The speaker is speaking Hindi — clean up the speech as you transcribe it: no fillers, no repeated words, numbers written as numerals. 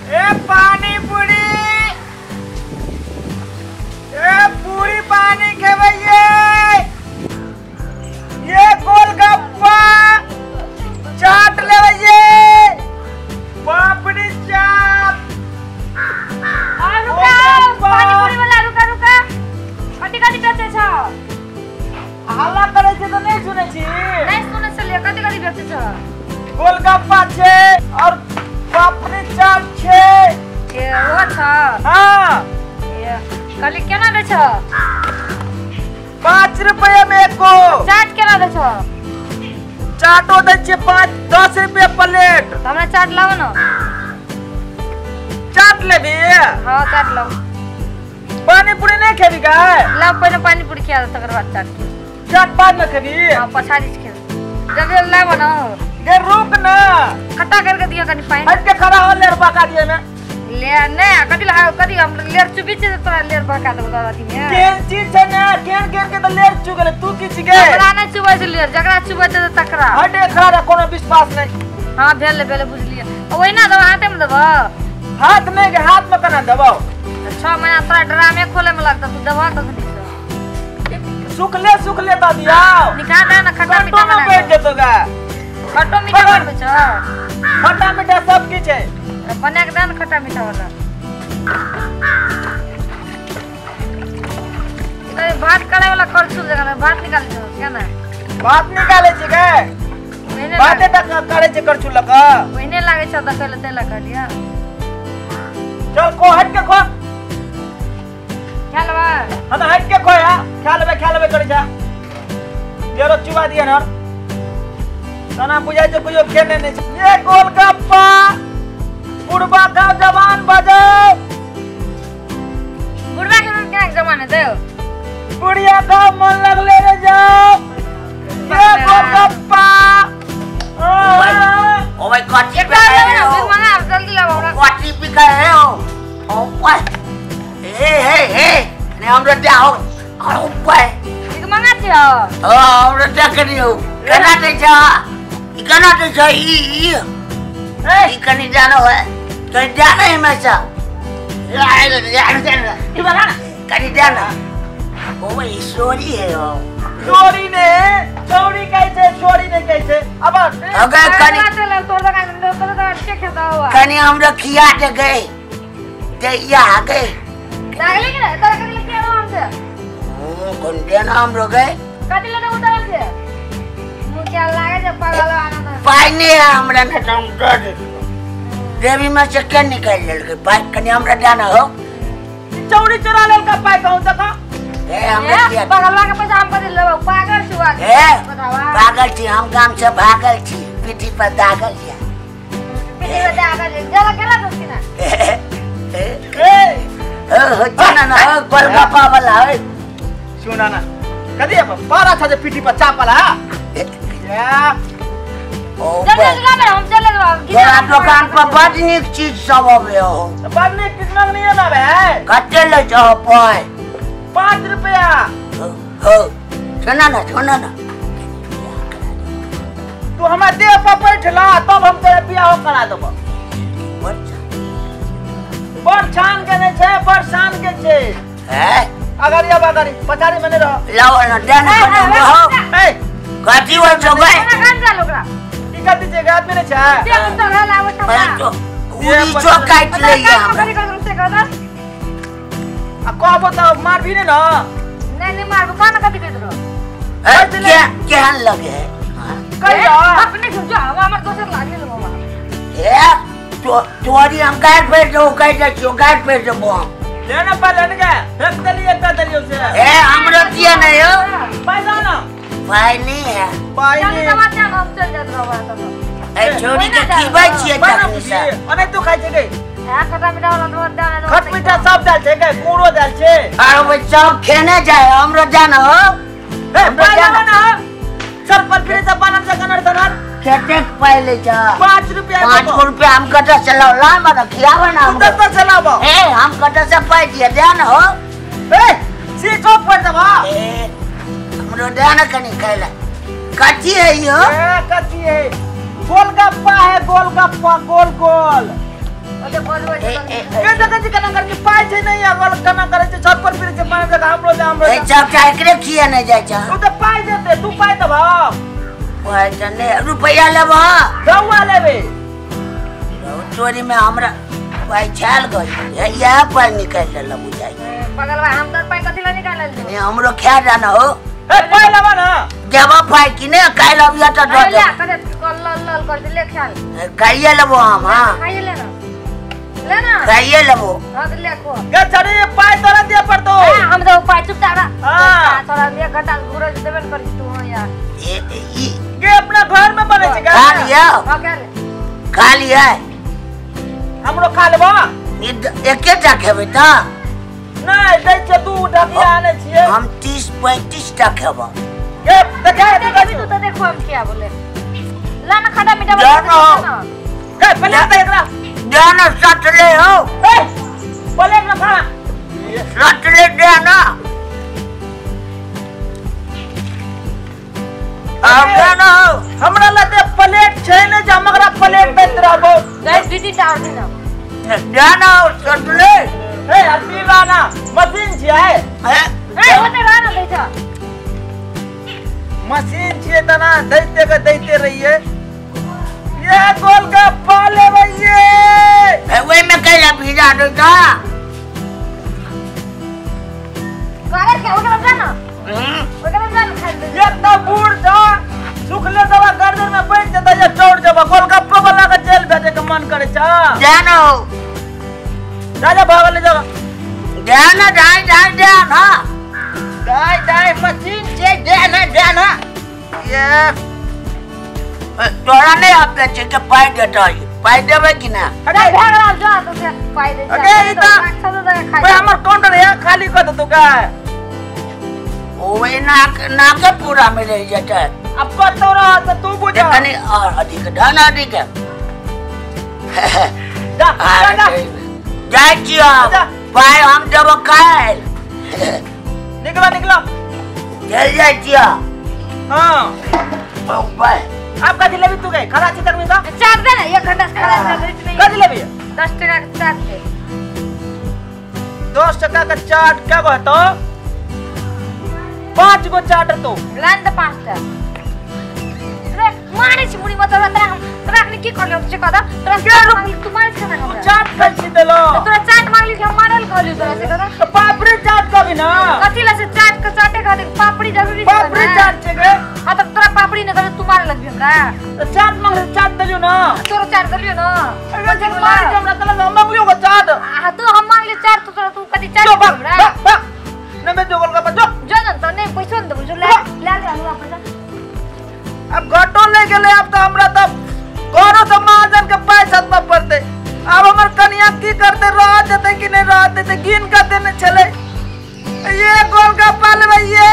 ए पानी पूरी, ए पूरी पानी खेवैये, ये गोलगप्पा चाट लेवैये, पापड़ी चाट। पानी पूरी वाला रुका कटी बेचे छ। हल्ला करे छे तो नहीं सुने छी? नहीं सुने चलिए कटी बेचे छ। गोलगप्पा छे और पापड़ी चाट छे। ये वो छ। हां ये कली केना दे छ? 5 रुपया में एको। चाट केना दे छ? चाटो दे छे 5-10 रुपया प्लेट। हमरा चाट लाओ न। चाट लेबी? हां चाट लाओ। पानी पूरी नहीं खेबी का? लाओ पहले पानी पूरी खिया तकर बाद चाट। चाट बाद में खेबी? हां पछाड़ी से खेब। जब लाओ न। गे रुक ना। खट्टा करके दियो कनी पानी। हट के खड़ा हो लेर बाका दिए में। ले ने कदी हम लेर चुबी से तोरा लेर बाका दो दादी में। केन चीज छै ना केन के तो लेर चुगले तू की छिगे? हमरा नहीं चुबै से लेर जकरा चुबै त तकरा। हटे खड़ा कोनो विश्वास नहीं। हां भेले बुझलिए। ओइ ना दबा हाथे में दबा। हाथ में के हाथ में कना दबाओ। 6 महीना तोरा ड्रामे खोले में लगता तू दबा तो नहीं। सुखले दा दिया। निकाल दे ना खट्टा मीठा बना। तो बैठ जतो गा। खट्टा मीठा बनबे छ। खट्टा मीठा सब की छै। बना के दे ना खट्टा मीठा वाला। ए भात काढ़े वाला करछुल जगह में भात निकाल छ क्या ना? भात निकाले छी के? बाते तक करे छे करछुल लगा। ओइने लागे छ त कहले तेला काटिया। चल को हट के खो। खेलबा? हां तो हट के खो या। खेलबे करे जा। जेरो चुबा दिया ना। तना बुझाई छ कुछ खेने नहीं छ। ये गोलगप्पा बुढ़बा का जवान बजाओ। बुढ़बा के क्या जमाने दे? बुढ़िया का मन लगले रे जाओ। ये गोलगप्पा। ओ भाई कच्चे पे है हो। मंगा जल्दी लाओ। कच्ची पे का है हो। ओ भाई हे ने हम रे जाओ। ओ भाई इक मंगा छ। हम रे जा करी हो। कना दे छ। कना दे छ ई ए कनी जानो है। कहीं जाना है मचा। ये बना ना कनी जाना। ओ भाई सॉरी है हो। चोरी ने चोरी कैसे चोरी ने कैसे अब अगर कनी चल तोड़ दगा तो के खेता हुआ कनी हम रखिया के गए जइया आ गए दागले के तोरा के लेके आओ हमसे कौन दे नाम रो गए कति लेना उधर से मुझे क्या लागे जब पागल आना पाई नहीं है हमरा ने तुम कर देवी में से क्या निकाल ले पाई कनी हमरा जाना हो चौड़ी चुरा लेल का पाई कहूं तक ए हमरा क्या पागलवा के पैसा हम कर लेबो पागल छुआ ए पागल छी हम गांव से भागल छी पीठी पर दागल छी पीठी पर दागल जला केला दोस्ती ना हो जाना ना गोलगप्पा वाला है सुना ना कदी पारा था जे पीठी पर चापल है या ओ जल्दी ला हम चले तेरा दुकान पर बड़ नीक चीज सब आवे हो बड़ नीक चीज नहीं है ना बे कते ले जाओ पाए 5 रुपया हो सुना ना तू हमारे देह पर बैठला तब हम तेरे बियाह करा देबो बड़ छान के नहीं छे बड़ शान के छे है अगर या बागारी पछाड़ी में नहीं रहो लाओ ना देना पड़े हो ए कथी हो जो गए कान जा लोगरा की कथी छे आदमी नहीं छे देख तो हला वो तो उरी चो काट ले हमरा आ कहबो तो मार भी नहीं ना नहीं मारबो कान कथी कर दो क्या लगे कहियो अपने जो हमर दोसर लागे लो मामा ए तोरी हम काट पे जो काट जो काट पे जो बम लेना पहले ने फेंक दली एक दली उसे ए हमरो दिया नहीं हो पैसा ना भाई नहीं है पाई चल नहीं जमा जा हम चल जात रहो तो ए छोरी के खीबै छिए तक से अने तू खाइ छै गई खट्टा मीठा वाला रोड डाल खट मीठा सब डाल छै गई गुड़ो डाल छै अरे वो सब खेने जाए हमरो जाना हो हमरो जाना ना सर पर फिर से बनन से कनर तनर केते पाई ले जा 5 रुपया 5 रुपया हम कटा चलाओ ला मत खियावा ना तू तो चलाबो ए हम कटा से पाई दिए ध्यान हो ए सीटो पर दबा ए हमरो ध्यान कनी खाइला कथी है यो ए कथी है गोलगप्पा है गोलगप्पा गोल गोल ओते बोलबो ये जगह जी कना करके पाए छै नहीं अगल कना करे छै छत पर फिर छै पानी जगह हमरो दे हमरो ए सब चाय करे किए नहीं जाय छ तू तो पाए देते तू पाए दबा पाए जने रुपया लेबो दवा लेबे चोरी में हमरा पाए छाल गई या पाए निकाल ले बुझाई बगलवा हम तो पाए कथि ला निकाल ले ए हमरो खा जाना हो ए पाए लेबा ना देबो पाए कि ने काल अबिया त दो ले करे लल कर दे ले ख्याल खाइए लेबो हम हां खाइए ले ना खाइए लेबो हां ले को के चढ़ी पाए तोरा दे पड़तो हम तो पाए चुपचाप हां थोड़ा 1 घंटा घुरे देबे करी तू यार ए के अपना घर में बने छै खा लिया हां खा लिया हमरो खा लेबा एकेटा खेबै त नहीं दै छै तू ढकिया आने छिए हम 30-35 टा खेबो के देखा तू तो देखो हम क्या बोले ला ना खड़ा मीठा जानो के पले दे एकरा जानो सटले हो ए पले ना खा सटले जानो अब जानो हमरा लते प्लेट छै ने जे हमरा प्लेट में रहबो दे दीदी डाल ना जानो सटले ए अभी लाना मशीन छिए है ए होते रहना दे जा मशीन छिए तना दैते रहिए ये गोलगप्पा ले भैये वे में कैला भिजा दो का करे क्या होगा जाना होगा जाना खा दे ये तो बूढ़ जा सुखले दवा गर्दन में बैठ जाता ये चौड़ जब गोलगप्पा वाला का जेल भेजे के मन करे छ जानो राजा भागल ले जा जानो जाना दाई मशीन छे जाना ये तोरा नहीं आपने चेक पाई देता है पाई देबे कि ना अरे भागला जा तो से पाई दे अगे इता भाई हमर काउंटर है खाली कर दे तू का ओए ना के पूरा में रह जाता है अब को तो रहा तो तू बुझा देखनी और अधिक धन अधिक जा जाय छियो पाई हम जब काल निकला चल जाय छियो हां पाई आपका जिलेबी तू गए खड़ा चितर में तो चाट दे ना 1 घंटा से खड़ा कर नहीं का जिलेबी 10 टका का चाट दे 10 टका का चाट क्या कहतो 5 गो चाट तो लान दे 5 टा रे मारे छी मुड़ी मत तोरा राखनी की करले से कदा तोरा क्या मांगली तू मारे खाना हमरा चाट कैसे देलो तोरा चाट मांगली हम मारल कहली तोरा से कदा तो पापड़ी चाट का भी ना कथि ला से चाट का चाटे खा दे पापड़ी जरूरी है पापड़ी चाट छे गे हां तो तोरा पापड़ी न करे तू मारे लग हमरा तो चाट मांग चाट देलियो ना तोरा चाट दलियो ना अरे जब मार के हमरा तला हम मांगलियो को चाट हां तो हम मांगली चाट तो तोरा तू कथि चाट जो हमरा न मैं जो गोलगप्पा जो जन तो नहीं पैसा न दे जो ले ले वापस अब घटो ले गेले अब तो हमरा तो घरो से महाजन के पैसा में पड़ते अब हमर कन्या की करते रह जते कि नहीं रह देते गिन के देने चले ये गोलगप्पा ले भैया